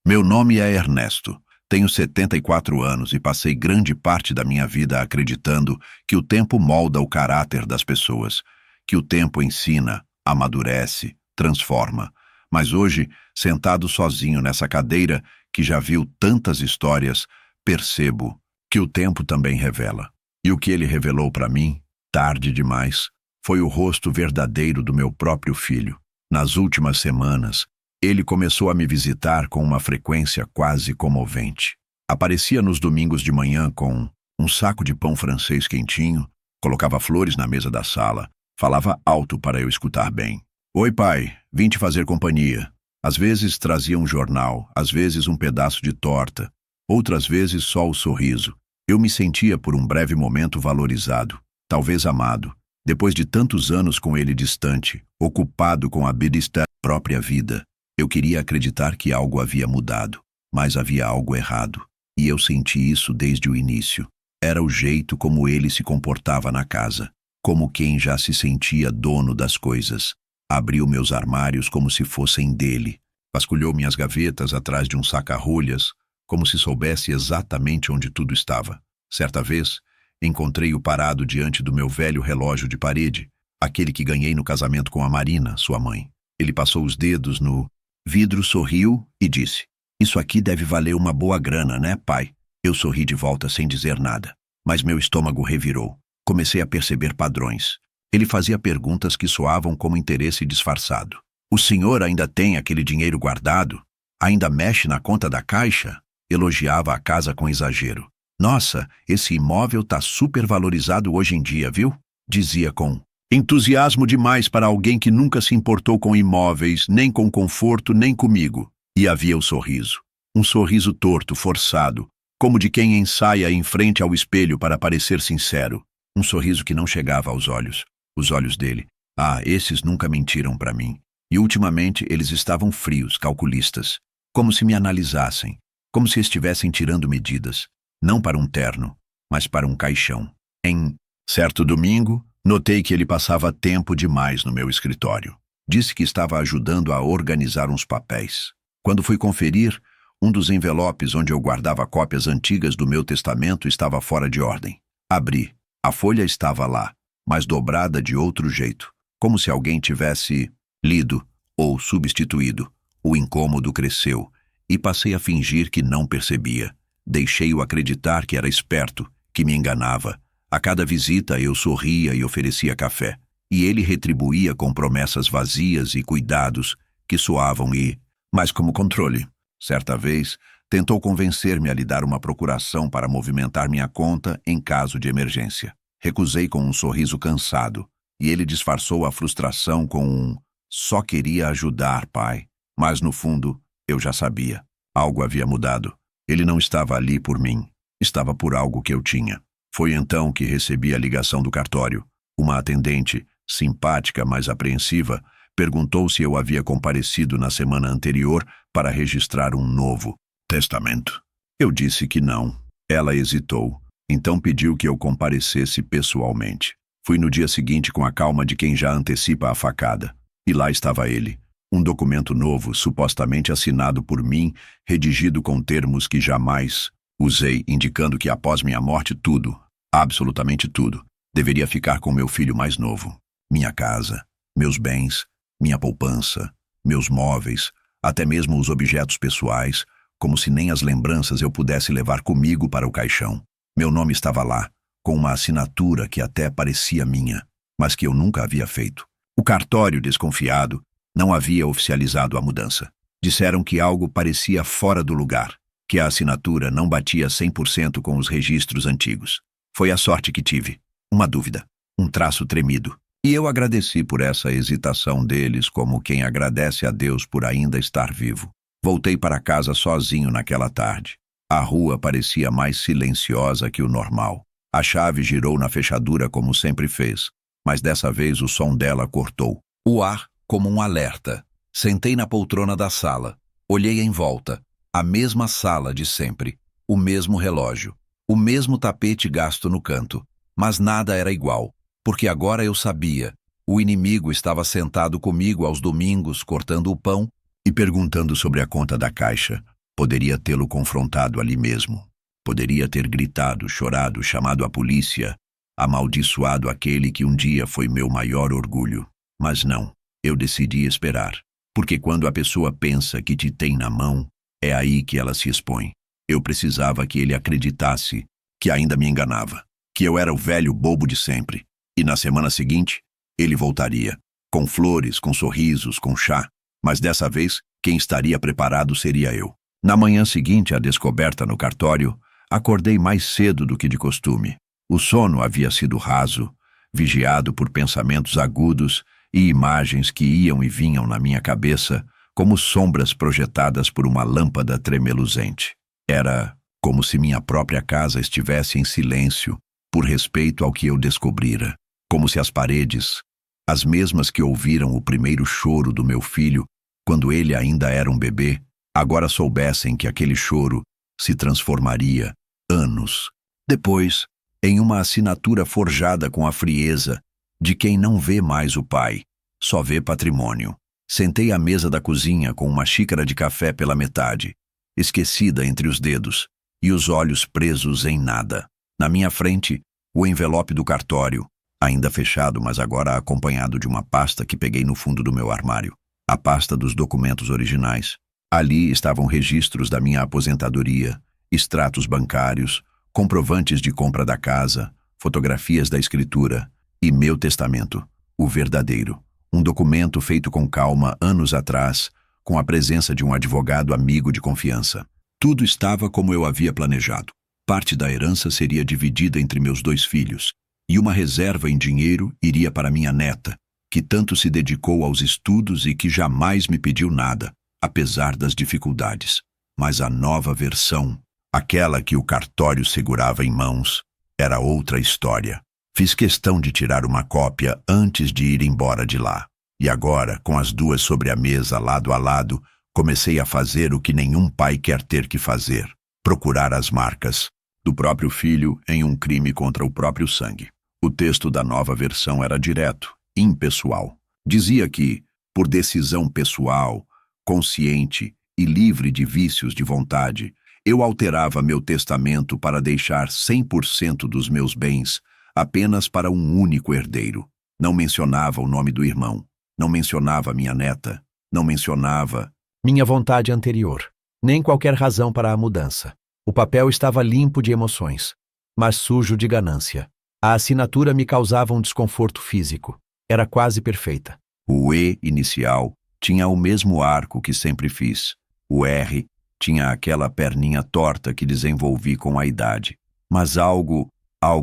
Meu nome é Ernesto. Tenho 74 anos e passei grande parte da minha vida acreditando que o tempo molda o caráter das pessoas, que o tempo ensina, amadurece, transforma. Mas hoje, sentado sozinho nessa cadeira que já viu tantas histórias, percebo que o tempo também revela. E o que ele revelou para mim, tarde demais, foi o rosto verdadeiro do meu próprio filho. Nas últimas semanas, ele começou a me visitar com uma frequência quase comovente. Aparecia nos domingos de manhã com um saco de pão francês quentinho, colocava flores na mesa da sala, falava alto para eu escutar bem. Oi, pai, vim te fazer companhia. Às vezes trazia um jornal, às vezes um pedaço de torta, outras vezes só o sorriso. Eu me sentia por um breve momento valorizado, talvez amado. Depois de tantos anos com ele distante, ocupado com a besta própria vida, eu queria acreditar que algo havia mudado, mas havia algo errado. E eu senti isso desde o início. Era o jeito como ele se comportava na casa, como quem já se sentia dono das coisas. Abriu meus armários como se fossem dele. Vasculhou minhas gavetas atrás de um saca-rolhas, como se soubesse exatamente onde tudo estava. Certa vez, encontrei-o parado diante do meu velho relógio de parede, aquele que ganhei no casamento com a Marina, sua mãe. Ele passou os dedos no vidro, sorriu e disse: "Isso aqui deve valer uma boa grana, né, pai?" Eu sorri de volta sem dizer nada, mas meu estômago revirou. Comecei a perceber padrões. Ele fazia perguntas que soavam como interesse disfarçado. "O senhor ainda tem aquele dinheiro guardado? Ainda mexe na conta da caixa?" Elogiava a casa com exagero. "Nossa, esse imóvel tá supervalorizado hoje em dia, viu?" Dizia com entusiasmo demais para alguém que nunca se importou com imóveis, nem com conforto, nem comigo. E havia o sorriso. Um sorriso torto, forçado, como de quem ensaia em frente ao espelho para parecer sincero. Um sorriso que não chegava aos olhos. Os olhos dele. Esses nunca mentiram para mim. E ultimamente eles estavam frios, calculistas. Como se me analisassem. Como se estivessem tirando medidas. Não para um terno, mas para um caixão. Em certo domingo, notei que ele passava tempo demais no meu escritório. Disse que estava ajudando a organizar uns papéis. Quando fui conferir, um dos envelopes onde eu guardava cópias antigas do meu testamento estava fora de ordem. Abri. A folha estava lá, mas dobrada de outro jeito, como se alguém tivesse lido ou substituído. O incômodo cresceu e passei a fingir que não percebia. Deixei-o acreditar que era esperto, que me enganava. A cada visita eu sorria e oferecia café, e ele retribuía com promessas vazias e cuidados que soavam mas como controle. Certa vez, tentou convencer-me a lhe dar uma procuração para movimentar minha conta em caso de emergência. Recusei com um sorriso cansado, e ele disfarçou a frustração com um "só queria ajudar, pai." Mas no fundo, eu já sabia. Algo havia mudado. Ele não estava ali por mim, estava por algo que eu tinha. Foi então que recebi a ligação do cartório. Uma atendente, simpática, mas apreensiva, perguntou se eu havia comparecido na semana anterior para registrar um novo testamento. Eu disse que não. Ela hesitou, então pediu que eu comparecesse pessoalmente. Fui no dia seguinte com a calma de quem já antecipa a facada. E lá estava ele. Um documento novo, supostamente assinado por mim, redigido com termos que jamais usei, indicando que após minha morte tudo, absolutamente tudo, deveria ficar com meu filho mais novo. Minha casa, meus bens, minha poupança, meus móveis, até mesmo os objetos pessoais, como se nem as lembranças eu pudesse levar comigo para o caixão. Meu nome estava lá, com uma assinatura que até parecia minha, mas que eu nunca havia feito. O cartório, desconfiado, não havia oficializado a mudança. Disseram que algo parecia fora do lugar, que a assinatura não batia 100% com os registros antigos. Foi a sorte que tive. Uma dúvida, um traço tremido. E eu agradeci por essa hesitação deles como quem agradece a Deus por ainda estar vivo. Voltei para casa sozinho naquela tarde. A rua parecia mais silenciosa que o normal. A chave girou na fechadura como sempre fez, mas dessa vez o som dela cortou. O ar como um alerta. Sentei na poltrona da sala. Olhei em volta. A mesma sala de sempre. O mesmo relógio. O mesmo tapete gasto no canto. Mas nada era igual, porque agora eu sabia. O inimigo estava sentado comigo aos domingos, cortando o pão e perguntando sobre a conta da caixa. Poderia tê-lo confrontado ali mesmo. Poderia ter gritado, chorado, chamado a polícia, amaldiçoado aquele que um dia foi meu maior orgulho. Mas não, eu decidi esperar. Porque quando a pessoa pensa que te tem na mão, é aí que ela se expõe. Eu precisava que ele acreditasse que ainda me enganava, que eu era o velho bobo de sempre. E na semana seguinte, ele voltaria, com flores, com sorrisos, com chá. Mas dessa vez, quem estaria preparado seria eu. Na manhã seguinte à descoberta no cartório, acordei mais cedo do que de costume. O sono havia sido raso, vigiado por pensamentos agudos e imagens que iam e vinham na minha cabeça como sombras projetadas por uma lâmpada tremeluzente. Era como se minha própria casa estivesse em silêncio, por respeito ao que eu descobrira. Como se as paredes, as mesmas que ouviram o primeiro choro do meu filho, quando ele ainda era um bebê, agora soubessem que aquele choro se transformaria, anos depois, em uma assinatura forjada com a frieza de quem não vê mais o pai, só vê patrimônio. Sentei à mesa da cozinha com uma xícara de café pela metade, esquecida entre os dedos, e os olhos presos em nada. Na minha frente, o envelope do cartório, ainda fechado, mas agora acompanhado de uma pasta que peguei no fundo do meu armário. A pasta dos documentos originais. Ali estavam registros da minha aposentadoria, extratos bancários, comprovantes de compra da casa, fotografias da escritura e meu testamento, o verdadeiro. Um documento feito com calma anos atrás, com a presença de um advogado amigo de confiança. Tudo estava como eu havia planejado. Parte da herança seria dividida entre meus 2 filhos, e uma reserva em dinheiro iria para minha neta, que tanto se dedicou aos estudos e que jamais me pediu nada, apesar das dificuldades. Mas a nova versão, aquela que o cartório segurava em mãos, era outra história. Fiz questão de tirar uma cópia antes de ir embora de lá. E agora, com as duas sobre a mesa, lado a lado, comecei a fazer o que nenhum pai quer ter que fazer: procurar as marcas do próprio filho em um crime contra o próprio sangue. O texto da nova versão era direto, impessoal. Dizia que, por decisão pessoal, consciente e livre de vícios de vontade, eu alterava meu testamento para deixar 100% dos meus bens apenas para um único herdeiro. Não mencionava o nome do irmão, não mencionava minha neta, não mencionava minha vontade anterior, nem qualquer razão para a mudança. O papel estava limpo de emoções, mas sujo de ganância. A assinatura me causava um desconforto físico. Era quase perfeita. O E inicial tinha o mesmo arco que sempre fiz. O R tinha aquela perninha torta que desenvolvi com a idade. Mas algo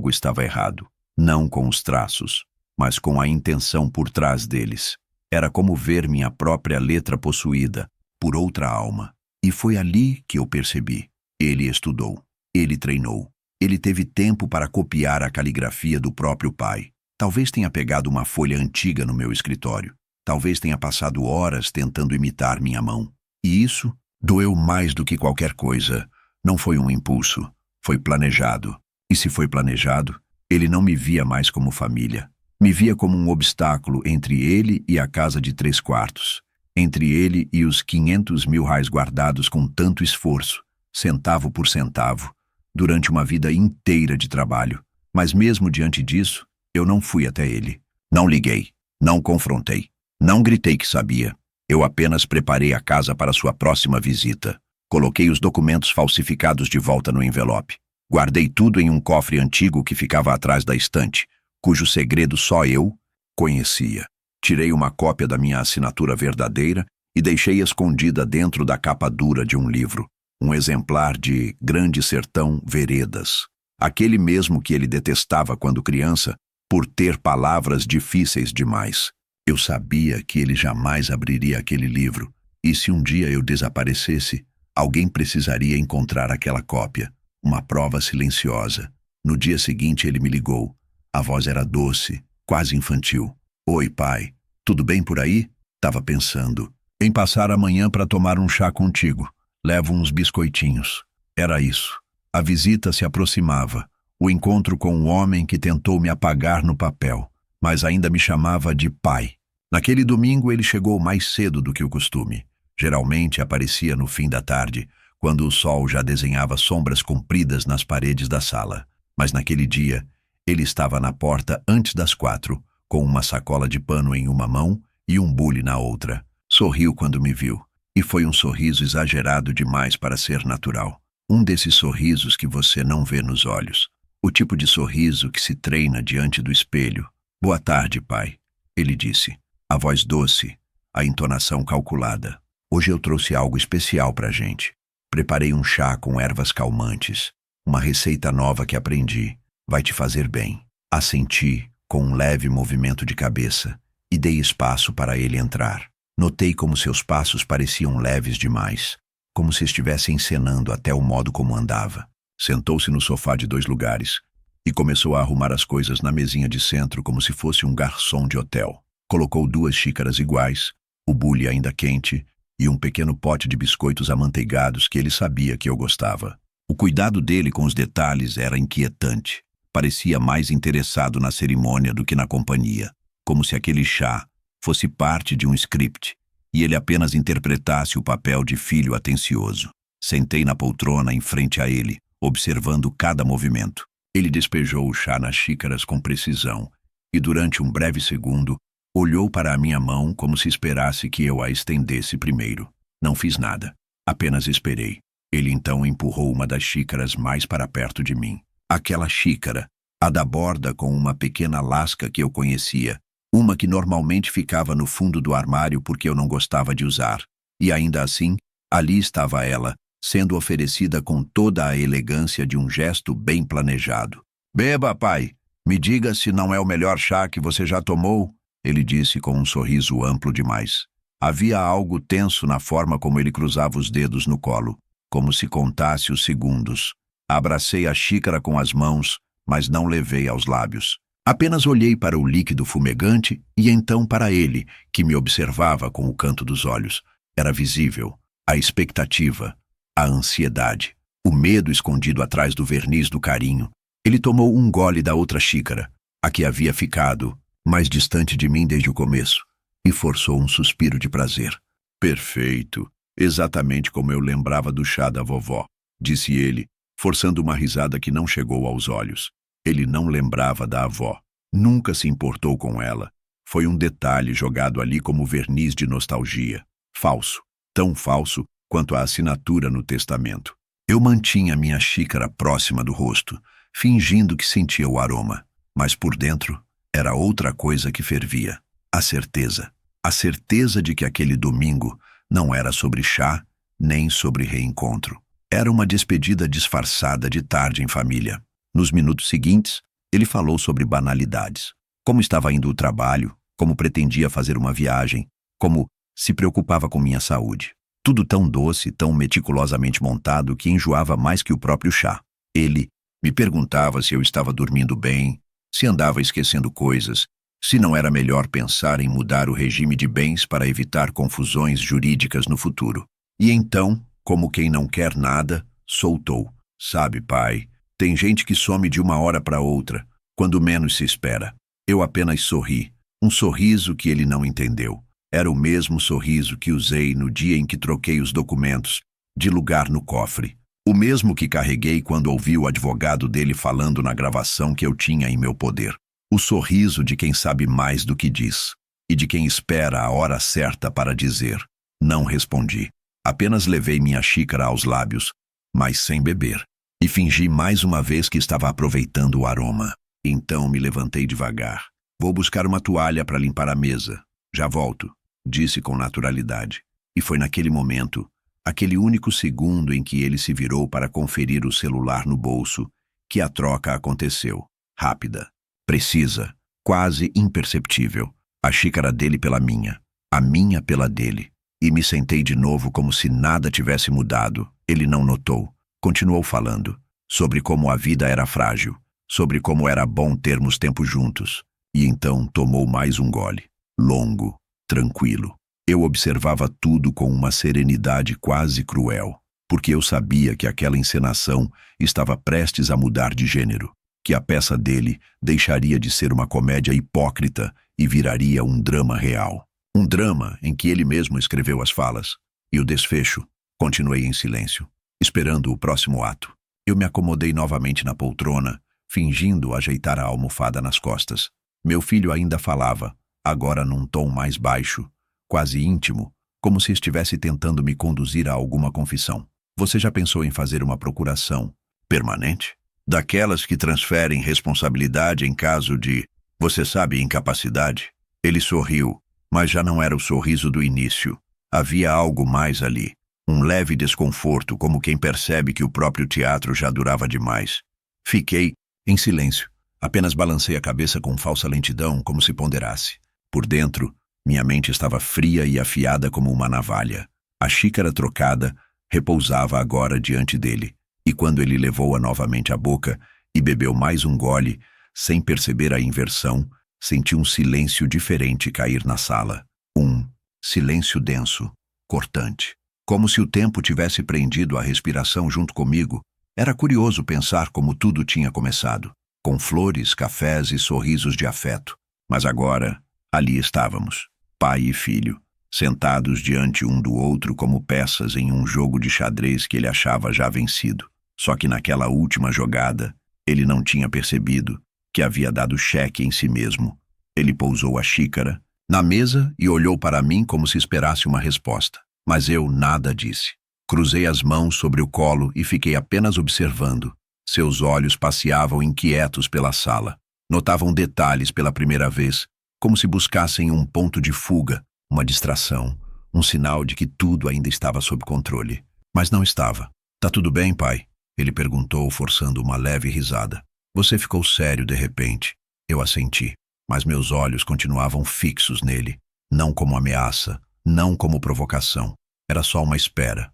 estava errado. Não com os traços, mas com a intenção por trás deles. Era como ver minha própria letra possuída por outra alma. E foi ali que eu percebi. Ele estudou, ele treinou, ele teve tempo para copiar a caligrafia do próprio pai. Talvez tenha pegado uma folha antiga no meu escritório. Talvez tenha passado horas tentando imitar minha mão. E isso doeu mais do que qualquer coisa. Não foi um impulso, foi planejado. E se foi planejado, ele não me via mais como família. Me via como um obstáculo entre ele e a casa de 3 quartos. Entre ele e os 500 mil reais guardados com tanto esforço, centavo por centavo, durante uma vida inteira de trabalho. Mas mesmo diante disso, eu não fui até ele. Não liguei, não confrontei, não gritei que sabia. Eu apenas preparei a casa para sua próxima visita. Coloquei os documentos falsificados de volta no envelope. Guardei tudo em um cofre antigo que ficava atrás da estante, cujo segredo só eu conhecia. Tirei uma cópia da minha assinatura verdadeira e deixei escondida dentro da capa dura de um livro. Um exemplar de Grande Sertão Veredas. Aquele mesmo que ele detestava quando criança, por ter palavras difíceis demais. Eu sabia que ele jamais abriria aquele livro, e se um dia eu desaparecesse, alguém precisaria encontrar aquela cópia, uma prova silenciosa. No dia seguinte ele me ligou. A voz era doce, quase infantil. Oi, pai. Tudo bem por aí? Tava pensando em passar amanhã para tomar um chá contigo. Levo uns biscoitinhos. Era isso. A visita se aproximava. O encontro com um homem que tentou me apagar no papel, mas ainda me chamava de pai. Naquele domingo ele chegou mais cedo do que o costume. Geralmente aparecia no fim da tarde, quando o sol já desenhava sombras compridas nas paredes da sala. Mas naquele dia, ele estava na porta antes das 4, com uma sacola de pano em uma mão e um bule na outra. Sorriu quando me viu, e foi um sorriso exagerado demais para ser natural. Um desses sorrisos que você não vê nos olhos. O tipo de sorriso que se treina diante do espelho. Boa tarde, pai, ele disse. A voz doce, a entonação calculada. Hoje eu trouxe algo especial pra gente. Preparei um chá com ervas calmantes. Uma receita nova que aprendi. Vai te fazer bem. Assenti, com um leve movimento de cabeça, e dei espaço para ele entrar. Notei como seus passos pareciam leves demais, como se estivesse encenando até o modo como andava. Sentou-se no sofá de 2 lugares e começou a arrumar as coisas na mesinha de centro como se fosse um garçom de hotel. Colocou 2 xícaras iguais, o bule ainda quente e um pequeno pote de biscoitos amanteigados que ele sabia que eu gostava. O cuidado dele com os detalhes era inquietante. Parecia mais interessado na cerimônia do que na companhia, como se aquele chá fosse parte de um script e ele apenas interpretasse o papel de filho atencioso. Sentei na poltrona em frente a ele, observando cada movimento. Ele despejou o chá nas xícaras com precisão e, durante um breve segundo, olhou para a minha mão como se esperasse que eu a estendesse primeiro. Não fiz nada, apenas esperei. Ele então empurrou uma das xícaras mais para perto de mim. Aquela xícara, a da borda com uma pequena lasca que eu conhecia, uma que normalmente ficava no fundo do armário porque eu não gostava de usar. E ainda assim, ali estava ela, sendo oferecida com toda a elegância de um gesto bem planejado. Beba, pai. Me diga se não é o melhor chá que você já tomou, ele disse com um sorriso amplo demais. Havia algo tenso na forma como ele cruzava os dedos no colo, como se contasse os segundos. Abracei a xícara com as mãos, mas não levei aos lábios. Apenas olhei para o líquido fumegante e então para ele, que me observava com o canto dos olhos. Era visível a expectativa, a ansiedade, o medo escondido atrás do verniz do carinho. Ele tomou um gole da outra xícara, a que havia ficado mais distante de mim desde o começo, e forçou um suspiro de prazer. Perfeito, exatamente como eu lembrava do chá da vovó, disse ele, forçando uma risada que não chegou aos olhos. Ele não lembrava da avó, nunca se importou com ela. Foi um detalhe jogado ali como verniz de nostalgia. Falso, tão falso quanto a assinatura no testamento. Eu mantinha minha xícara próxima do rosto, fingindo que sentia o aroma, mas por dentro era outra coisa que fervia. A certeza. A certeza de que aquele domingo não era sobre chá, nem sobre reencontro. Era uma despedida disfarçada de tarde em família. Nos minutos seguintes, ele falou sobre banalidades. Como estava indo o trabalho, como pretendia fazer uma viagem, como se preocupava com minha saúde. Tudo tão doce, tão meticulosamente montado que enjoava mais que o próprio chá. Ele me perguntava se eu estava dormindo bem, se andava esquecendo coisas, se não era melhor pensar em mudar o regime de bens para evitar confusões jurídicas no futuro. E então, como quem não quer nada, soltou. Sabe, pai, tem gente que some de uma hora para outra, quando menos se espera. Eu apenas sorri, um sorriso que ele não entendeu. Era o mesmo sorriso que usei no dia em que troquei os documentos de lugar no cofre. O mesmo que carreguei quando ouvi o advogado dele falando na gravação que eu tinha em meu poder. O sorriso de quem sabe mais do que diz, e de quem espera a hora certa para dizer. Não respondi. Apenas levei minha xícara aos lábios, mas sem beber, e fingi mais uma vez que estava aproveitando o aroma. Então me levantei devagar. Vou buscar uma toalha para limpar a mesa. Já volto, disse com naturalidade. E foi naquele momento, aquele único segundo em que ele se virou para conferir o celular no bolso, que a troca aconteceu. Rápida, precisa, quase imperceptível. A xícara dele pela minha, a minha pela dele. E me sentei de novo como se nada tivesse mudado. Ele não notou. Continuou falando. Sobre como a vida era frágil. Sobre como era bom termos tempo juntos. E então tomou mais um gole. Longo, tranquilo. Eu observava tudo com uma serenidade quase cruel, porque eu sabia que aquela encenação estava prestes a mudar de gênero, que a peça dele deixaria de ser uma comédia hipócrita e viraria um drama real. Um drama em que ele mesmo escreveu as falas. E o desfecho? Continuei em silêncio. esperando o próximo ato. Eu me acomodei novamente na poltrona, fingindo ajeitar a almofada nas costas. Meu filho ainda falava, agora num tom mais baixo, quase íntimo, como se estivesse tentando me conduzir a alguma confissão. Você já pensou em fazer uma procuração permanente? Daquelas que transferem responsabilidade em caso de, você sabe, incapacidade? Ele sorriu, mas já não era o sorriso do início. Havia algo mais ali. Um leve desconforto, como quem percebe que o próprio teatro já durava demais. Fiquei em silêncio. Apenas balancei a cabeça com falsa lentidão, como se ponderasse. Por dentro, minha mente estava fria e afiada como uma navalha. A xícara trocada repousava agora diante dele, e quando ele levou-a novamente à boca e bebeu mais um gole, sem perceber a inversão, senti um silêncio diferente cair na sala. Um silêncio denso, cortante. Como se o tempo tivesse prendido a respiração junto comigo. Era curioso pensar como tudo tinha começado, com flores, cafés e sorrisos de afeto. Mas agora, ali estávamos, pai e filho, sentados diante um do outro como peças em um jogo de xadrez que ele achava já vencido. Só que naquela última jogada, ele não tinha percebido que havia dado cheque em si mesmo. Ele pousou a xícara na mesa e olhou para mim como se esperasse uma resposta. Mas eu nada disse. Cruzei as mãos sobre o colo e fiquei apenas observando. Seus olhos passeavam inquietos pela sala. Notavam detalhes pela primeira vez, como se buscassem um ponto de fuga, uma distração, um sinal de que tudo ainda estava sob controle. Mas não estava. Tá tudo bem, pai? Ele perguntou, forçando uma leve risada. Você ficou sério de repente. Eu assenti, mas meus olhos continuavam fixos nele, não como ameaça, não como provocação. Era só uma espera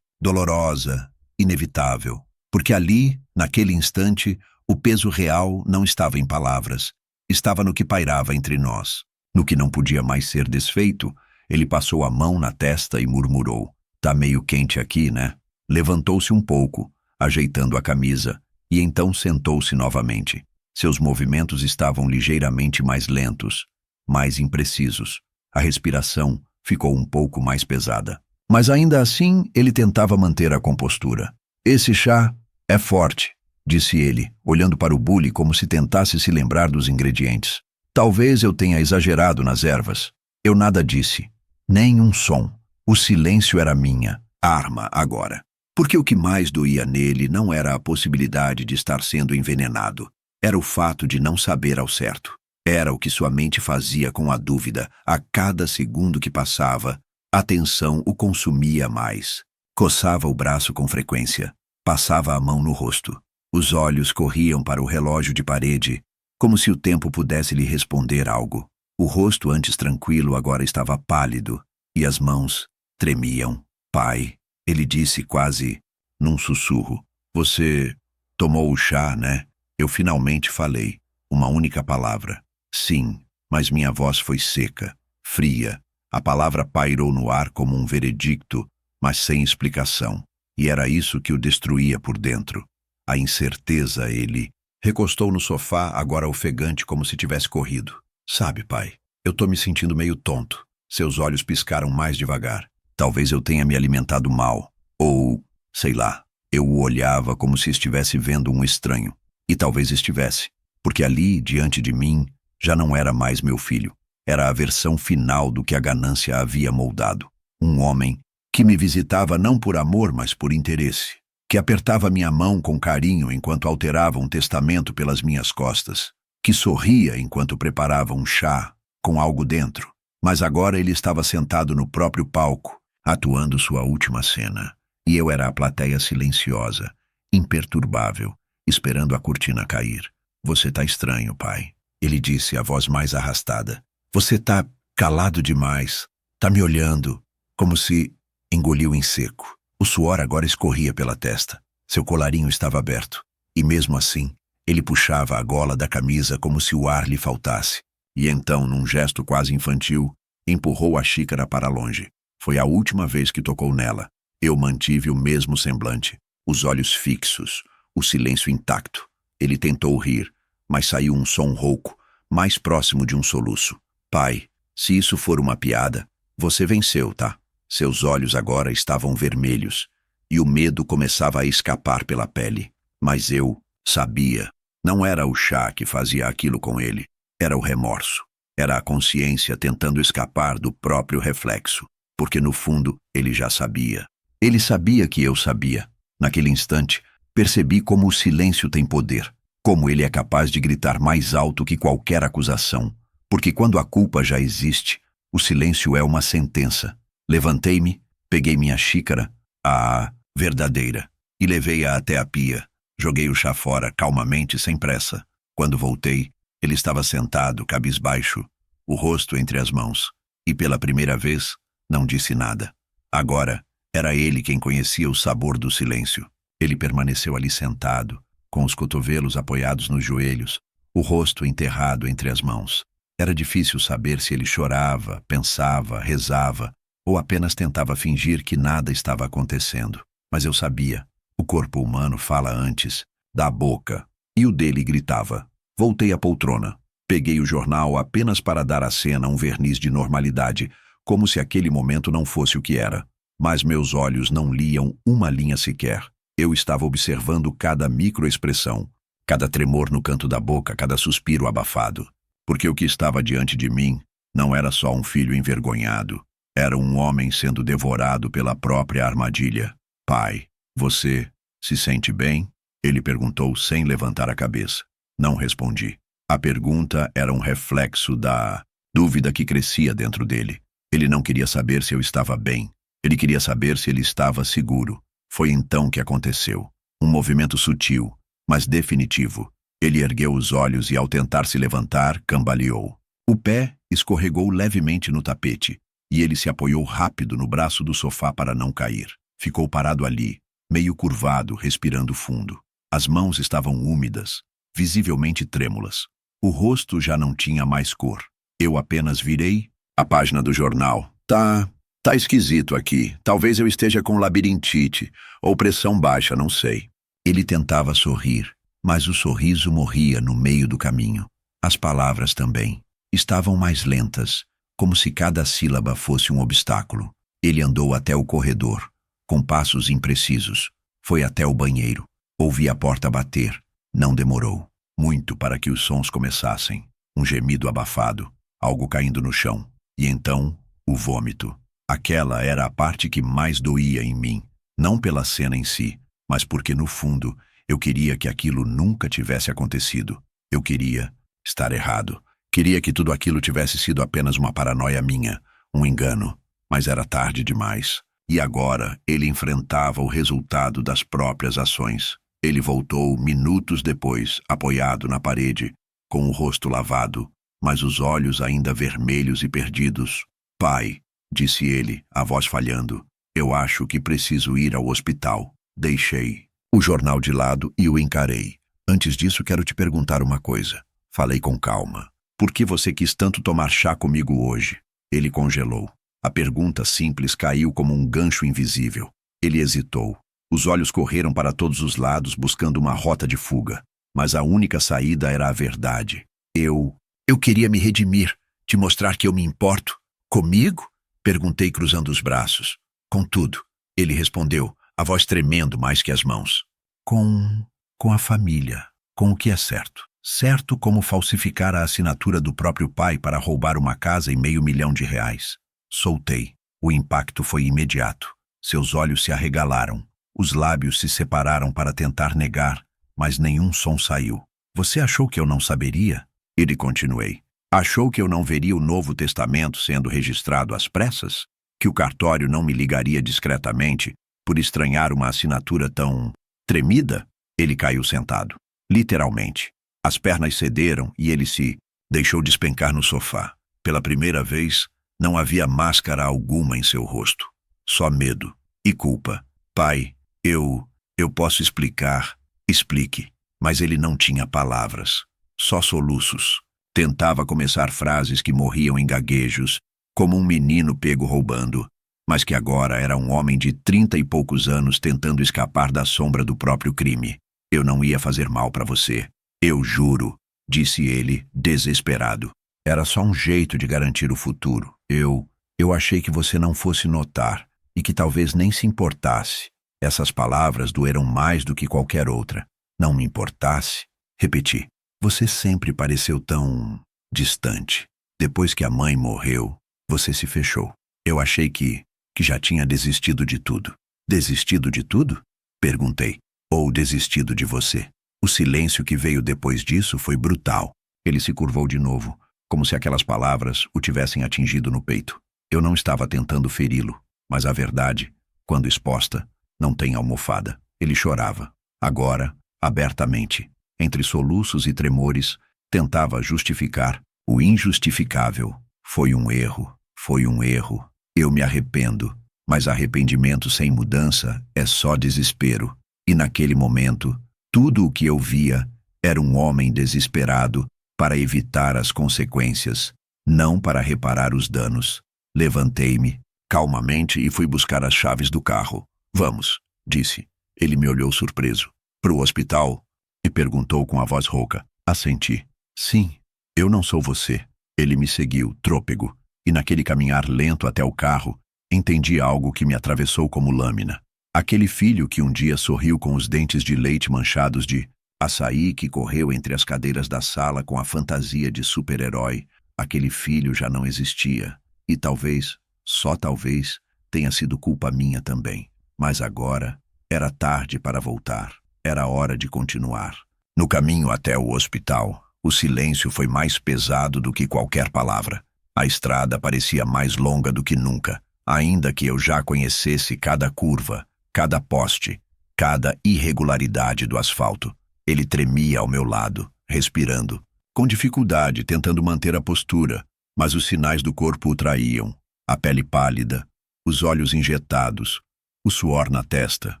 dolorosa, inevitável, porque ali, naquele instante, o peso real não estava em palavras, estava no que pairava entre nós. No que não podia mais ser desfeito, ele passou a mão na testa e murmurou, tá meio quente aqui, né? Levantou-se um pouco, ajeitando a camisa, e então sentou-se novamente. Seus movimentos estavam ligeiramente mais lentos, mais imprecisos. A respiração ficou um pouco mais pesada. Mas ainda assim, ele tentava manter a compostura. Esse chá é forte, disse ele, olhando para o bule como se tentasse se lembrar dos ingredientes. Talvez eu tenha exagerado nas ervas. Eu nada disse, nem um som. O silêncio era minha arma agora. Porque o que mais doía nele não era a possibilidade de estar sendo envenenado. Era o fato de não saber ao certo. Era o que sua mente fazia com a dúvida. A cada segundo que passava, a tensão o consumia mais. Coçava o braço com frequência. Passava a mão no rosto. Os olhos corriam para o relógio de parede, como se o tempo pudesse lhe responder algo. O rosto, antes tranquilo, agora estava pálido, e as mãos tremiam. Pai, ele disse quase num sussurro. Você tomou o chá, né? Eu finalmente falei. Uma única palavra. Sim, mas minha voz foi seca, fria. A palavra pairou no ar como um veredicto, mas sem explicação. E era isso que o destruía por dentro. A incerteza. Ele recostou no sofá, agora ofegante como se tivesse corrido. Sabe, pai, eu tô me sentindo meio tonto. Seus olhos piscaram mais devagar. Talvez eu tenha me alimentado mal. Ou, sei lá, eu o olhava como se estivesse vendo um estranho. E talvez estivesse, porque ali, diante de mim, já não era mais meu filho. Era a versão final do que a ganância havia moldado. Um homem que me visitava não por amor, mas por interesse. Que apertava minha mão com carinho enquanto alterava um testamento pelas minhas costas. Que sorria enquanto preparava um chá com algo dentro. Mas agora ele estava sentado no próprio palco, atuando sua última cena. E eu era a plateia silenciosa, imperturbável, esperando a cortina cair. Você tá estranho, pai. Ele disse, a voz mais arrastada. Você tá calado demais. Tá me olhando, como se engoliu em seco. O suor agora escorria pela testa. Seu colarinho estava aberto. E mesmo assim, ele puxava a gola da camisa como se o ar lhe faltasse. E então, num gesto quase infantil, empurrou a xícara para longe. Foi a última vez que tocou nela. Eu mantive o mesmo semblante, os olhos fixos, o silêncio intacto. Ele tentou rir, mas saiu um som rouco, mais próximo de um soluço. Pai, se isso for uma piada, você venceu, tá? Seus olhos agora estavam vermelhos. e o medo começava a escapar pela pele. Mas eu sabia. Não era o chá que fazia aquilo com ele. Era o remorso. Era a consciência tentando escapar do próprio reflexo. Porque no fundo, ele já sabia. Ele sabia que eu sabia. Naquele instante, percebi como o silêncio tem poder. Como ele é capaz de gritar mais alto que qualquer acusação. Porque quando a culpa já existe, o silêncio é uma sentença. Levantei-me, peguei minha xícara, a verdadeira, e levei-a até a pia. Joguei o chá fora calmamente, sem pressa. Quando voltei, ele estava sentado, cabisbaixo, o rosto entre as mãos. E pela primeira vez, não disse nada. Agora, era ele quem conhecia o sabor do silêncio. Ele permaneceu ali sentado, com os cotovelos apoiados nos joelhos, o rosto enterrado entre as mãos. Era difícil saber se ele chorava, pensava, rezava, ou apenas tentava fingir que nada estava acontecendo. Mas eu sabia. O corpo humano fala antes da boca, e o dele gritava. Voltei à poltrona. Peguei o jornal apenas para dar à cena um verniz de normalidade, como se aquele momento não fosse o que era. Mas meus olhos não liam uma linha sequer. Eu estava observando cada microexpressão, cada tremor no canto da boca, cada suspiro abafado. Porque o que estava diante de mim não era só um filho envergonhado. Era um homem sendo devorado pela própria armadilha. Pai, você se sente bem? Ele perguntou sem levantar a cabeça. Não respondi. A pergunta era um reflexo da dúvida que crescia dentro dele. Ele não queria saber se eu estava bem. Ele queria saber se ele estava seguro. Foi então que aconteceu. Um movimento sutil, mas definitivo. Ele ergueu os olhos e, ao tentar se levantar, cambaleou. O pé escorregou levemente no tapete, e ele se apoiou rápido no braço do sofá para não cair. Ficou parado ali, meio curvado, respirando fundo. As mãos estavam úmidas, visivelmente trêmulas. O rosto já não tinha mais cor. Eu apenas virei a página do jornal. Tá esquisito aqui. Talvez eu esteja com labirintite ou pressão baixa, não sei. Ele tentava sorrir, mas o sorriso morria no meio do caminho. As palavras também estavam mais lentas, como se cada sílaba fosse um obstáculo. Ele andou até o corredor, com passos imprecisos. Foi até o banheiro. Ouvi a porta bater. Não demorou muito para que os sons começassem. Um gemido abafado, algo caindo no chão. E então, o vômito. Aquela era a parte que mais doía em mim. Não pela cena em si, mas porque, no fundo, eu queria que aquilo nunca tivesse acontecido. Eu queria estar errado. Queria que tudo aquilo tivesse sido apenas uma paranoia minha, um engano. Mas era tarde demais. E agora ele enfrentava o resultado das próprias ações. Ele voltou minutos depois, apoiado na parede, com o rosto lavado, mas os olhos ainda vermelhos e perdidos. Pai, disse ele, a voz falhando, eu acho que preciso ir ao hospital. Deixei o jornal de lado e o encarei. Antes disso, quero te perguntar uma coisa. Falei com calma. Por que você quis tanto tomar chá comigo hoje? Ele congelou. A pergunta simples caiu como um gancho invisível. Ele hesitou. Os olhos correram para todos os lados buscando uma rota de fuga. Mas a única saída era a verdade. Eu queria me redimir, te mostrar que eu me importo. Comigo? Perguntei cruzando os braços. Contudo, ele respondeu, a voz tremendo mais que as mãos. Com a família, com o que é certo. Certo como falsificar a assinatura do próprio pai para roubar uma casa e R$500.000. Soltei. O impacto foi imediato. Seus olhos se arregalaram. Os lábios se separaram para tentar negar, mas nenhum som saiu. Você achou que eu não saberia? Ele continuei. Achou que eu não veria o Novo Testamento sendo registrado às pressas? Que o cartório não me ligaria discretamente por estranhar uma assinatura tão tremida? Ele caiu sentado. Literalmente. As pernas cederam e ele se deixou despencar no sofá. Pela primeira vez, não havia máscara alguma em seu rosto. Só medo e culpa. Pai, eu posso explicar. Explique. Mas ele não tinha palavras. Só soluços. Tentava começar frases que morriam em gaguejos, como um menino pego roubando, mas que agora era um homem de 30 e poucos anos tentando escapar da sombra do próprio crime. Eu não ia fazer mal para você. Eu juro, disse ele, desesperado. Era só um jeito de garantir o futuro. Eu achei que você não fosse notar e que talvez nem se importasse. Essas palavras doeram mais do que qualquer outra. Não me importasse. Repeti. Você sempre pareceu tão distante. Depois que a mãe morreu, você se fechou. Eu achei que já tinha desistido de tudo. Desistido de tudo? Perguntei. Ou desistido de você? O silêncio que veio depois disso foi brutal. Ele se curvou de novo, como se aquelas palavras o tivessem atingido no peito. Eu não estava tentando feri-lo, mas a verdade, quando exposta, não tem almofada. Ele chorava. Agora, abertamente, entre soluços e tremores, tentava justificar o injustificável. Foi um erro. Foi um erro. Eu me arrependo. Mas arrependimento sem mudança é só desespero. E naquele momento, tudo o que eu via era um homem desesperado para evitar as consequências, não para reparar os danos. Levantei-me, calmamente, e fui buscar as chaves do carro. Vamos, disse. Ele me olhou surpreso. Pro hospital? Me perguntou com a voz rouca. Assenti. Sim, eu não sou você. Ele me seguiu, trôpego, e naquele caminhar lento até o carro, entendi algo que me atravessou como lâmina. Aquele filho que um dia sorriu com os dentes de leite manchados de açaí, que correu entre as cadeiras da sala com a fantasia de super-herói, aquele filho já não existia. E talvez, só talvez, tenha sido culpa minha também. Mas agora era tarde para voltar. Era hora de continuar. No caminho até o hospital, o silêncio foi mais pesado do que qualquer palavra. A estrada parecia mais longa do que nunca, ainda que eu já conhecesse cada curva, cada poste, cada irregularidade do asfalto. Ele tremia ao meu lado, respirando, com dificuldade, tentando manter a postura, mas os sinais do corpo o traíam. A pele pálida, os olhos injetados, o suor na testa.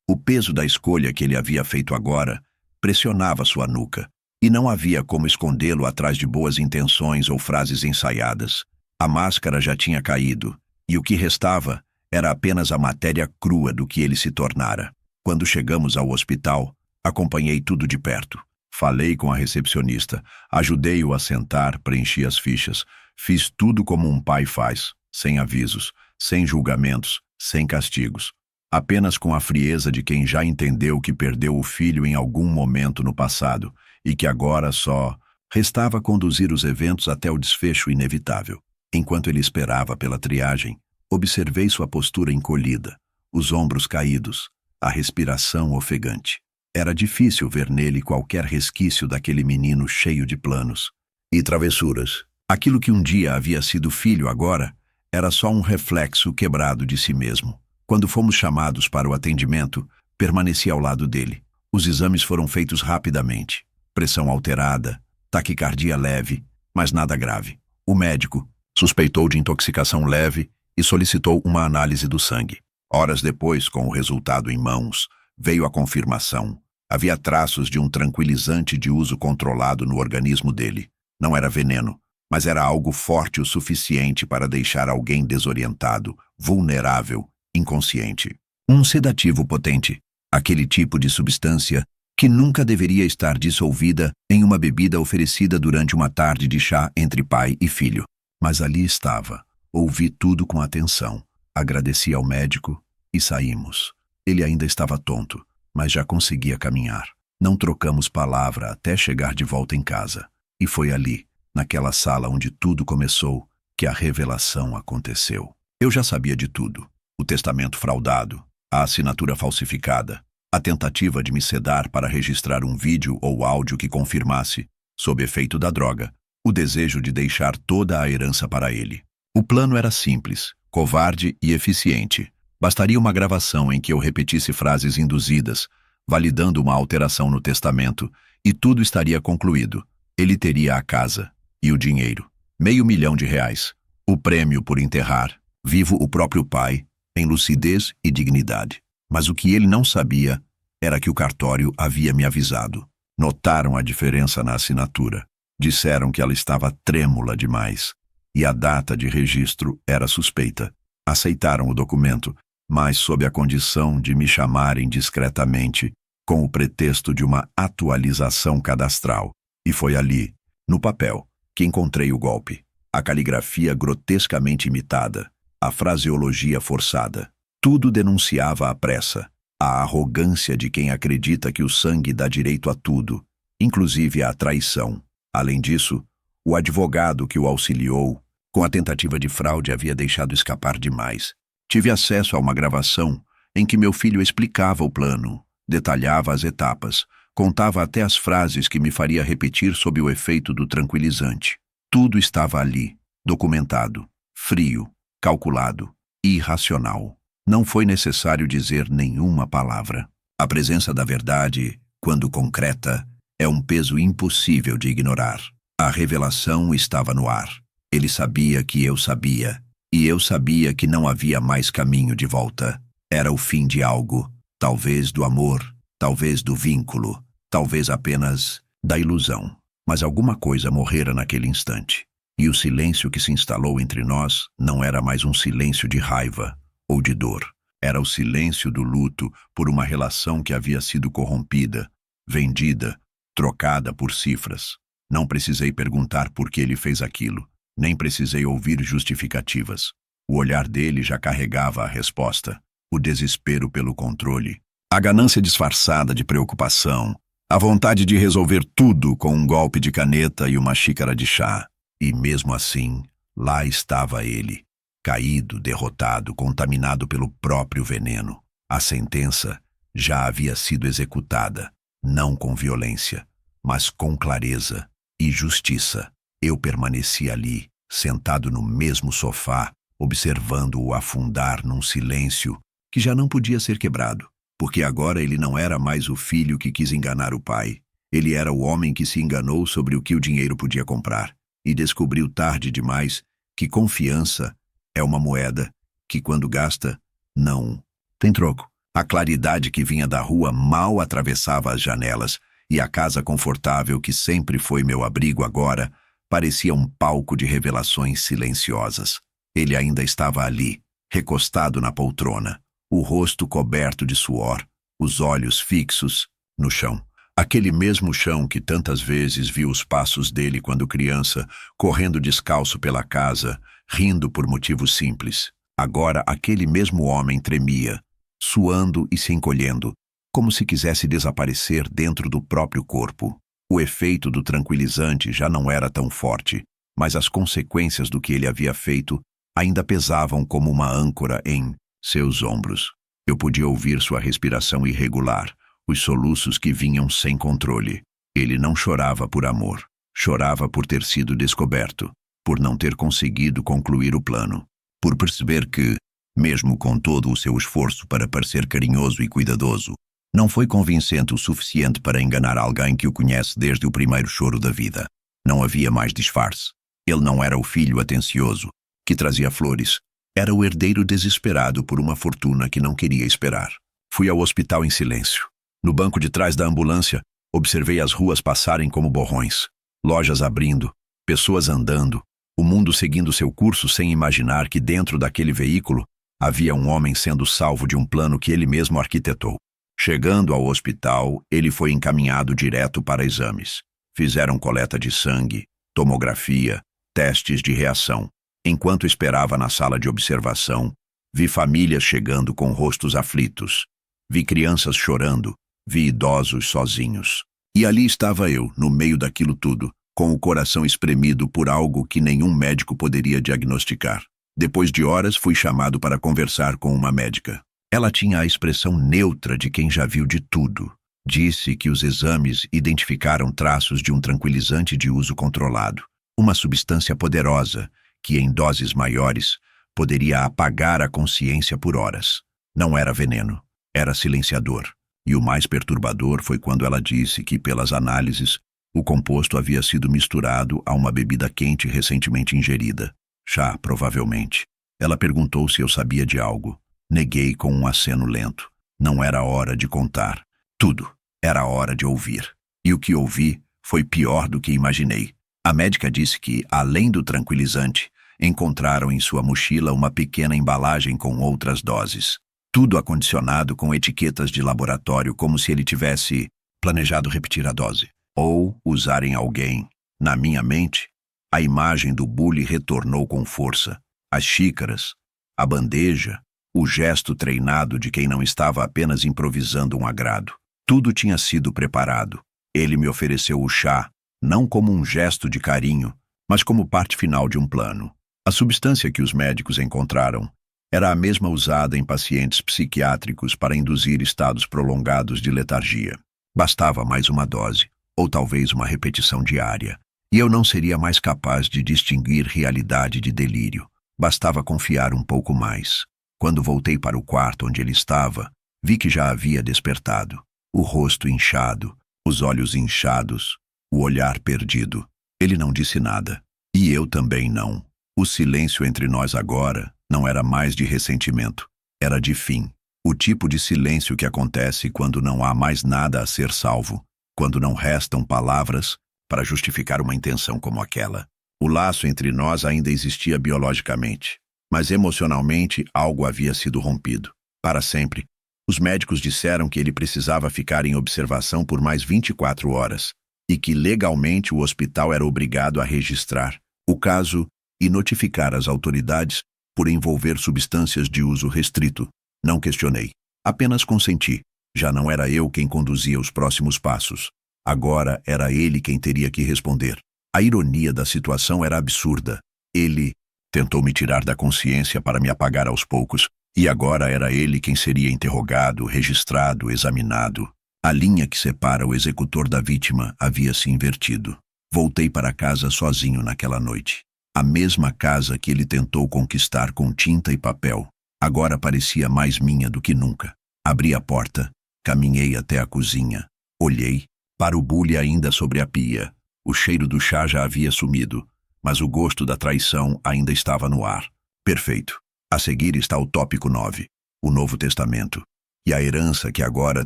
O peso da escolha que ele havia feito agora pressionava sua nuca, e não havia como escondê-lo atrás de boas intenções ou frases ensaiadas. A máscara já tinha caído, e o que restava era apenas a matéria crua do que ele se tornara. Quando chegamos ao hospital, acompanhei tudo de perto. Falei com a recepcionista, ajudei-o a sentar, preenchi as fichas. Fiz tudo como um pai faz, sem avisos, sem julgamentos, sem castigos. Apenas com a frieza de quem já entendeu que perdeu o filho em algum momento no passado e que agora só restava conduzir os eventos até o desfecho inevitável. Enquanto ele esperava pela triagem, observei sua postura encolhida, os ombros caídos, a respiração ofegante. Era difícil ver nele qualquer resquício daquele menino cheio de planos e travessuras. Aquilo que um dia havia sido filho agora era só um reflexo quebrado de si mesmo. Quando fomos chamados para o atendimento, permaneci ao lado dele. Os exames foram feitos rapidamente. Pressão alterada, taquicardia leve, mas nada grave. O médico suspeitou de intoxicação leve e solicitou uma análise do sangue. Horas depois, com o resultado em mãos, veio a confirmação. Havia traços de um tranquilizante de uso controlado no organismo dele. Não era veneno, mas era algo forte o suficiente para deixar alguém desorientado, vulnerável, inconsciente. Um sedativo potente, aquele tipo de substância que nunca deveria estar dissolvida em uma bebida oferecida durante uma tarde de chá entre pai e filho. Mas ali estava. Ouvi tudo com atenção. Agradeci ao médico e saímos. Ele ainda estava tonto, mas já conseguia caminhar. Não trocamos palavra até chegar de volta em casa. E foi ali, naquela sala onde tudo começou, que a revelação aconteceu. Eu já sabia de tudo. O testamento fraudado, a assinatura falsificada, a tentativa de me sedar para registrar um vídeo ou áudio que confirmasse, sob efeito da droga, o desejo de deixar toda a herança para ele. O plano era simples, covarde e eficiente. Bastaria uma gravação em que eu repetisse frases induzidas, validando uma alteração no testamento, e tudo estaria concluído. Ele teria a casa e o dinheiro, R$500.000, o prêmio por enterrar, vivo o próprio pai, em lucidez e dignidade. Mas o que ele não sabia era que o cartório havia me avisado. Notaram a diferença na assinatura. Disseram que ela estava trêmula demais e a data de registro era suspeita. Aceitaram o documento, mas sob a condição de me chamarem discretamente, com o pretexto de uma atualização cadastral. E foi ali, no papel, que encontrei o golpe. A caligrafia grotescamente imitada, a fraseologia forçada. Tudo denunciava a pressa. A arrogância de quem acredita que o sangue dá direito a tudo, inclusive à traição. Além disso, o advogado que o auxiliou com a tentativa de fraude havia deixado escapar demais. Tive acesso a uma gravação em que meu filho explicava o plano, detalhava as etapas, contava até as frases que me faria repetir sob o efeito do tranquilizante. Tudo estava ali, documentado, frio, calculado, irracional. Não foi necessário dizer nenhuma palavra. A presença da verdade, quando concreta, é um peso impossível de ignorar. A revelação estava no ar. Ele sabia que eu sabia, e eu sabia que não havia mais caminho de volta. Era o fim de algo, talvez do amor, talvez do vínculo, talvez apenas da ilusão. Mas alguma coisa morrera naquele instante. E o silêncio que se instalou entre nós não era mais um silêncio de raiva ou de dor. Era o silêncio do luto por uma relação que havia sido corrompida, vendida, trocada por cifras. Não precisei perguntar por que ele fez aquilo, nem precisei ouvir justificativas. O olhar dele já carregava a resposta, o desespero pelo controle, a ganância disfarçada de preocupação, a vontade de resolver tudo com um golpe de caneta e uma xícara de chá. E mesmo assim, lá estava ele, caído, derrotado, contaminado pelo próprio veneno. A sentença já havia sido executada, não com violência, mas com clareza e justiça. Eu permaneci ali, sentado no mesmo sofá, observando-o afundar num silêncio que já não podia ser quebrado, porque agora ele não era mais o filho que quis enganar o pai. Ele era o homem que se enganou sobre o que o dinheiro podia comprar e descobriu tarde demais que confiança é uma moeda que, quando gasta, não tem troco. A claridade que vinha da rua mal atravessava as janelas, e a casa confortável que sempre foi meu abrigo agora parecia um palco de revelações silenciosas. Ele ainda estava ali, recostado na poltrona, o rosto coberto de suor, os olhos fixos no chão. Aquele mesmo chão que tantas vezes viu os passos dele quando criança, correndo descalço pela casa, rindo por motivos simples. Agora aquele mesmo homem tremia, suando e se encolhendo, como se quisesse desaparecer dentro do próprio corpo. O efeito do tranquilizante já não era tão forte, mas as consequências do que ele havia feito ainda pesavam como uma âncora em seus ombros. Eu podia ouvir sua respiração irregular, os soluços que vinham sem controle. Ele não chorava por amor, chorava por ter sido descoberto, por não ter conseguido concluir o plano, por perceber que, mesmo com todo o seu esforço para parecer carinhoso e cuidadoso, não foi convincente o suficiente para enganar alguém que o conhece desde o primeiro choro da vida. Não havia mais disfarce. Ele não era o filho atencioso, que trazia flores. Era o herdeiro desesperado por uma fortuna que não queria esperar. Fui ao hospital em silêncio. No banco de trás da ambulância, observei as ruas passarem como borrões. Lojas abrindo, pessoas andando, o mundo seguindo seu curso sem imaginar que dentro daquele veículo havia um homem sendo salvo de um plano que ele mesmo arquitetou. Chegando ao hospital, ele foi encaminhado direto para exames. Fizeram coleta de sangue, tomografia, testes de reação. Enquanto esperava na sala de observação, vi famílias chegando com rostos aflitos. Vi crianças chorando, vi idosos sozinhos. E ali estava eu, no meio daquilo tudo, com o coração espremido por algo que nenhum médico poderia diagnosticar. Depois de horas, fui chamado para conversar com uma médica. Ela tinha a expressão neutra de quem já viu de tudo. Disse que os exames identificaram traços de um tranquilizante de uso controlado, uma substância poderosa que, em doses maiores, poderia apagar a consciência por horas. Não era veneno, era silenciador. E o mais perturbador foi quando ela disse que, pelas análises, o composto havia sido misturado a uma bebida quente recentemente ingerida. Chá, provavelmente. Ela perguntou se eu sabia de algo. Neguei com um aceno lento. Não era hora de contar. Tudo. Era hora de ouvir. E o que ouvi foi pior do que imaginei. A médica disse que, além do tranquilizante, encontraram em sua mochila uma pequena embalagem com outras doses. Tudo acondicionado com etiquetas de laboratório, como se ele tivesse planejado repetir a dose. Ou usar em alguém. Na minha mente, a imagem do bule retornou com força. As xícaras, a bandeja, o gesto treinado de quem não estava apenas improvisando um agrado. Tudo tinha sido preparado. Ele me ofereceu o chá, não como um gesto de carinho, mas como parte final de um plano. A substância que os médicos encontraram era a mesma usada em pacientes psiquiátricos para induzir estados prolongados de letargia. Bastava mais uma dose, ou talvez uma repetição diária, e eu não seria mais capaz de distinguir realidade de delírio. Bastava confiar um pouco mais. Quando voltei para o quarto onde ele estava, vi que já havia despertado. O rosto inchado, os olhos inchados, o olhar perdido. Ele não disse nada. E eu também não. O silêncio entre nós agora não era mais de ressentimento. Era de fim. O tipo de silêncio que acontece quando não há mais nada a ser salvo, quando não restam palavras para justificar uma intenção como aquela. O laço entre nós ainda existia biologicamente, mas emocionalmente algo havia sido rompido. Para sempre. Os médicos disseram que ele precisava ficar em observação por mais 24 horas e que legalmente o hospital era obrigado a registrar o caso e notificar as autoridades por envolver substâncias de uso restrito. Não questionei. Apenas consenti. Já não era eu quem conduzia os próximos passos. Agora era ele quem teria que responder. A ironia da situação era absurda. Ele tentou me tirar da consciência para me apagar aos poucos, e agora era ele quem seria interrogado, registrado, examinado. A linha que separa o executor da vítima havia se invertido. Voltei para casa sozinho naquela noite. A mesma casa que ele tentou conquistar com tinta e papel, agora parecia mais minha do que nunca. Abri a porta, caminhei até a cozinha, olhei para o bule ainda sobre a pia. O cheiro do chá já havia sumido, mas o gosto da traição ainda estava no ar. Perfeito. A seguir está o tópico 9, o Novo Testamento, e a herança que agora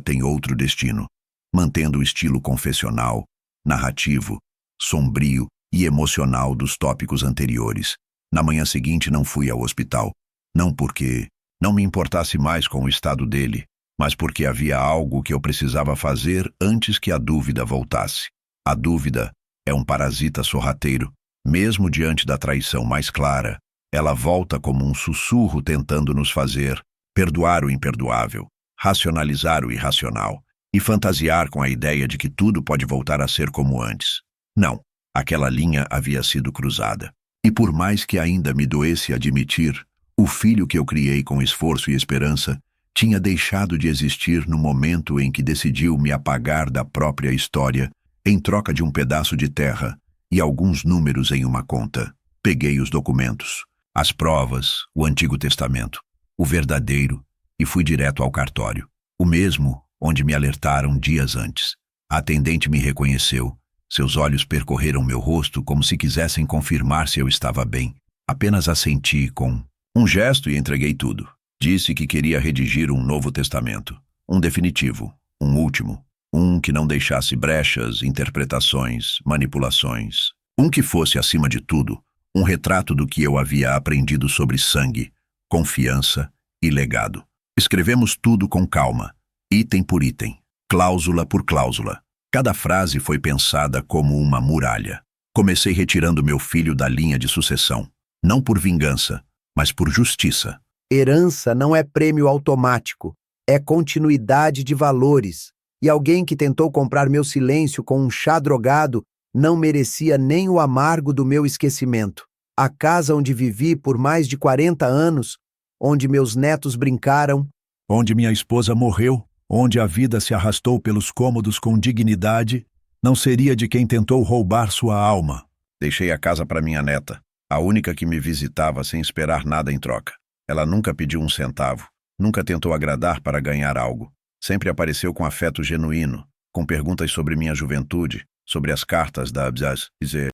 tem outro destino, mantendo o estilo confessional, narrativo, sombrio e emocional dos tópicos anteriores. Na manhã seguinte não fui ao hospital, não porque não me importasse mais com o estado dele, mas porque havia algo que eu precisava fazer antes que a dúvida voltasse. A dúvida é um parasita sorrateiro, mesmo diante da traição mais clara. Ela volta como um sussurro tentando nos fazer perdoar o imperdoável, racionalizar o irracional e fantasiar com a ideia de que tudo pode voltar a ser como antes. Não, aquela linha havia sido cruzada. E por mais que ainda me doesse admitir, o filho que eu criei com esforço e esperança tinha deixado de existir no momento em que decidiu me apagar da própria história em troca de um pedaço de terra e alguns números em uma conta. Peguei os documentos, as provas, o Antigo Testamento, o verdadeiro, e fui direto ao cartório, o mesmo onde me alertaram dias antes. A atendente me reconheceu. Seus olhos percorreram meu rosto como se quisessem confirmar se eu estava bem. Apenas assenti com um gesto e entreguei tudo. Disse que queria redigir um Novo Testamento, um definitivo, um último, um que não deixasse brechas, interpretações, manipulações, um que fosse, acima de tudo, um retrato do que eu havia aprendido sobre sangue, confiança e legado. Escrevemos tudo com calma, item por item, cláusula por cláusula. Cada frase foi pensada como uma muralha. Comecei retirando meu filho da linha de sucessão, não por vingança, mas por justiça. Herança não é prêmio automático, é continuidade de valores. E alguém que tentou comprar meu silêncio com um chá drogado não merecia nem o amargo do meu esquecimento. A casa onde vivi por mais de 40 anos, onde meus netos brincaram, onde minha esposa morreu, onde a vida se arrastou pelos cômodos com dignidade, não seria de quem tentou roubar sua alma. Deixei a casa para minha neta, a única que me visitava sem esperar nada em troca. Ela nunca pediu um centavo, nunca tentou agradar para ganhar algo. Sempre apareceu com afeto genuíno, com perguntas sobre minha juventude, sobre as cartas da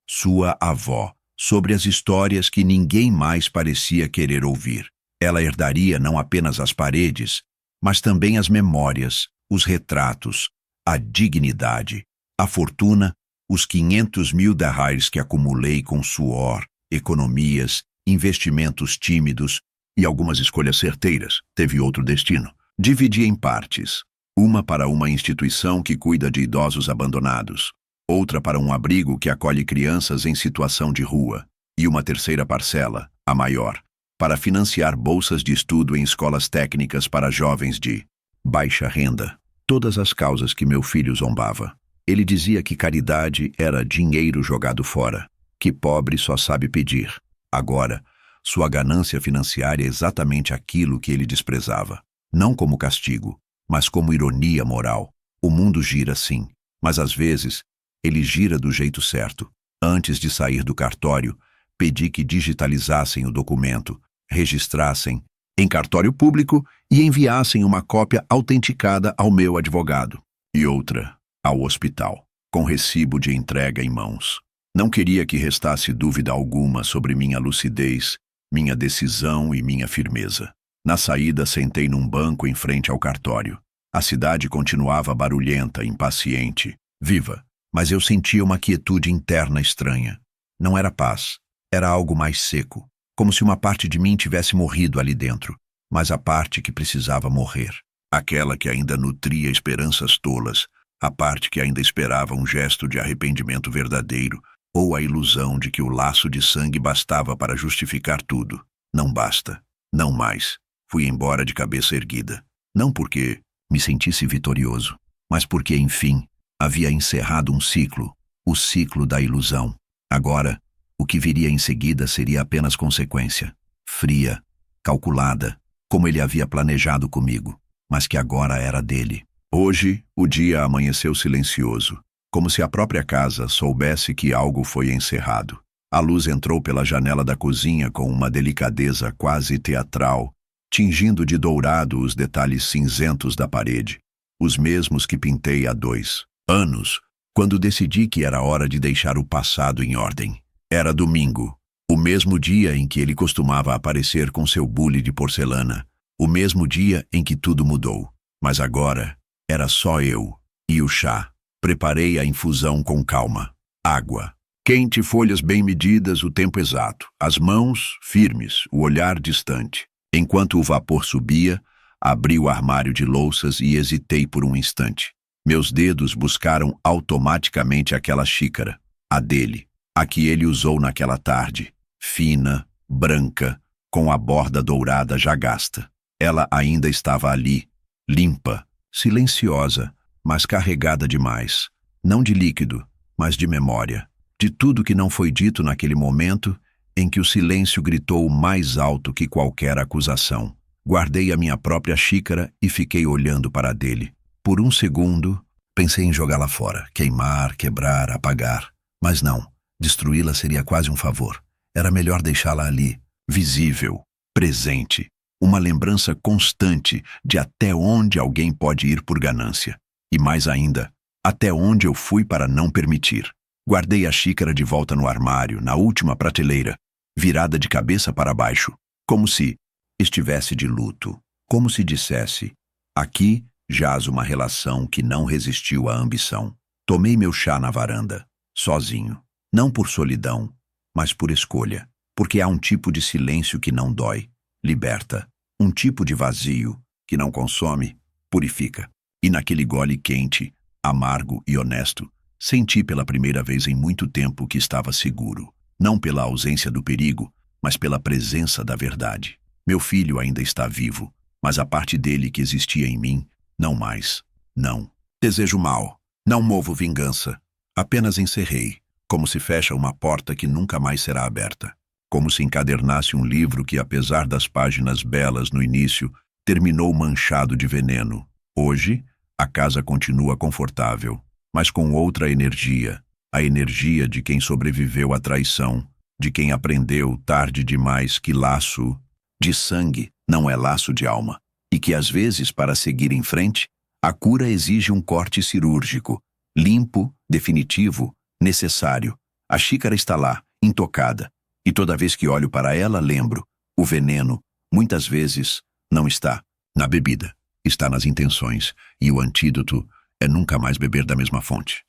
sua avó, sobre as histórias que ninguém mais parecia querer ouvir. Ela herdaria não apenas as paredes, mas também as memórias, os retratos, a dignidade, a fortuna, os 500 mil dirhams que acumulei com suor, economias, investimentos tímidos e algumas escolhas certeiras. Teve outro destino. Dividi em partes. Uma para uma instituição que cuida de idosos abandonados, outra para um abrigo que acolhe crianças em situação de rua, e uma terceira parcela, a maior, para financiar bolsas de estudo em escolas técnicas para jovens de baixa renda. Todas as causas que meu filho zombava. Ele dizia que caridade era dinheiro jogado fora, que pobre só sabe pedir. Agora, sua ganância financeira é exatamente aquilo que ele desprezava. Não como castigo, mas como ironia moral. O mundo gira sim, mas às vezes ele gira do jeito certo. Antes de sair do cartório, pedi que digitalizassem o documento, registrassem em cartório público e enviassem uma cópia autenticada ao meu advogado. E outra ao hospital, com recibo de entrega em mãos. Não queria que restasse dúvida alguma sobre minha lucidez, minha decisão e minha firmeza. Na saída, sentei num banco em frente ao cartório. A cidade continuava barulhenta, impaciente, viva, mas eu sentia uma quietude interna estranha. Não era paz, era algo mais seco, como se uma parte de mim tivesse morrido ali dentro, mas a parte que precisava morrer. Aquela que ainda nutria esperanças tolas, a parte que ainda esperava um gesto de arrependimento verdadeiro, ou a ilusão de que o laço de sangue bastava para justificar tudo. Não basta. Não mais. Fui embora de cabeça erguida. Não porque me sentisse vitorioso, mas porque, enfim, havia encerrado um ciclo, o ciclo da ilusão. Agora, o que viria em seguida seria apenas consequência. Fria, calculada, como ele havia planejado comigo, mas que agora era dele. Hoje, o dia amanheceu silencioso, como se a própria casa soubesse que algo foi encerrado. A luz entrou pela janela da cozinha com uma delicadeza quase teatral, tingindo de dourado os detalhes cinzentos da parede, os mesmos que pintei há 2 anos, quando decidi que era hora de deixar o passado em ordem. Era domingo, o mesmo dia em que ele costumava aparecer com seu bule de porcelana, o mesmo dia em que tudo mudou. Mas agora era só eu e o chá. Preparei a infusão com calma. Água quente, folhas bem medidas, o tempo exato. As mãos firmes, o olhar distante. Enquanto o vapor subia, abri o armário de louças e hesitei por um instante. Meus dedos buscaram automaticamente aquela xícara, a dele, a que ele usou naquela tarde. Fina, branca, com a borda dourada já gasta. Ela ainda estava ali, limpa, silenciosa, mas carregada demais. Não de líquido, mas de memória. De tudo que não foi dito naquele momento em que o silêncio gritou mais alto que qualquer acusação. Guardei a minha própria xícara e fiquei olhando para a dele. Por um segundo, pensei em jogá-la fora, queimar, quebrar, apagar. Mas não, destruí-la seria quase um favor. Era melhor deixá-la ali, visível, presente. Uma lembrança constante de até onde alguém pode ir por ganância. E mais ainda, até onde eu fui para não permitir. Guardei a xícara de volta no armário, na última prateleira, virada de cabeça para baixo, como se estivesse de luto, como se dissesse: aqui jaz uma relação que não resistiu à ambição. Tomei meu chá na varanda, sozinho, não por solidão, mas por escolha, porque há um tipo de silêncio que não dói, liberta, um tipo de vazio que não consome, purifica. E naquele gole quente, amargo e honesto, senti pela primeira vez em muito tempo que estava seguro, não pela ausência do perigo, mas pela presença da verdade. Meu filho ainda está vivo, mas a parte dele que existia em mim, não mais. Não. Desejo mal. Não movo vingança. Apenas encerrei, como se fecha uma porta que nunca mais será aberta. Como se encadernasse um livro que, apesar das páginas belas no início, terminou manchado de veneno. Hoje, a casa continua confortável, mas com outra energia, a energia de quem sobreviveu à traição, de quem aprendeu tarde demais que laço de sangue não é laço de alma, e que às vezes, para seguir em frente, a cura exige um corte cirúrgico, limpo, definitivo, necessário. A xícara está lá, intocada, e toda vez que olho para ela lembro, o veneno, muitas vezes, não está na bebida, está nas intenções, e o antídoto é nunca mais beber da mesma fonte.